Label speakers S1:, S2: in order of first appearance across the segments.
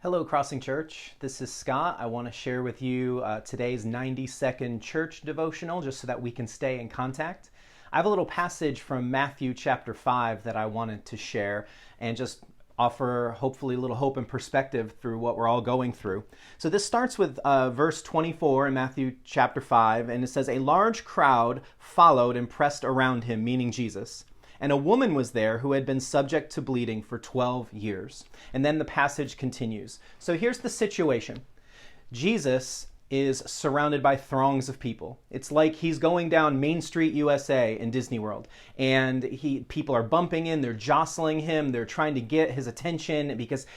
S1: Hello, Crossing Church. This is Scott. I want to share with you today's 90-second church devotional just so that we can stay in contact. I have a little passage from Matthew chapter 5 that I wanted to share and just offer hopefully a little hope and perspective through what we're all going through. So this starts with verse 24 in Matthew chapter 5, and it says, "A large crowd followed and pressed around him," meaning Jesus. "And a woman was there who had been subject to bleeding for 12 years. And then the passage continues. So here's the situation. Jesus is surrounded by throngs of people. It's like he's going down Main Street, USA in Disney World. And people are bumping in, they're jostling him, they're trying to get his attention because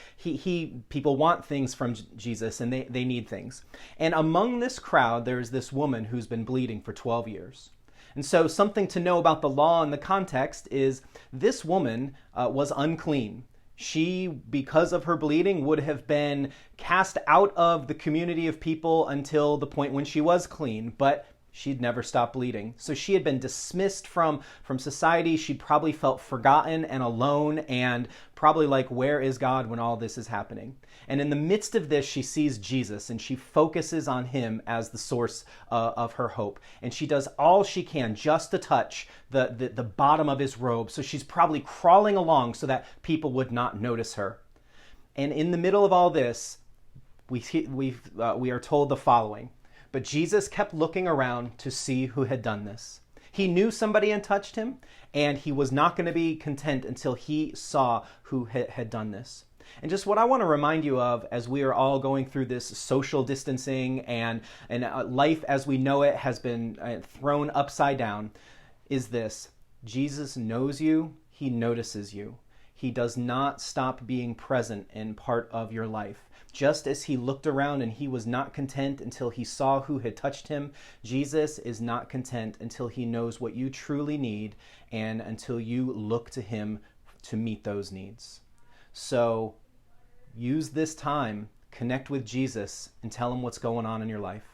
S1: people want things from Jesus and they need things. And among this crowd, there's this woman who's been bleeding for 12 years. And so something to know about the law and the context is this woman was unclean. She, because of her bleeding, would have been cast out of the community of people until the point when she was clean, but she'd never stopped bleeding. So she had been dismissed from society. She probably felt forgotten and alone and probably like, where is God when all this is happening? And in the midst of this, she sees Jesus and she focuses on him as the source of her hope. And she does all she can just to touch the bottom of his robe. So she's probably crawling along so that people would not notice her. And in the middle of all this, we are told the following. But Jesus kept looking around to see who had done this. He knew somebody had touched him, and he was not going to be content until he saw who had done this. And just what I want to remind you of as we are all going through this social distancing and life as we know it has been thrown upside down is this. Jesus knows you. He notices you. He does not stop being present in part of your life. Just as he looked around and he was not content until he saw who had touched him, Jesus is not content until he knows what you truly need and until you look to him to meet those needs. So use this time, connect with Jesus, and tell him what's going on in your life.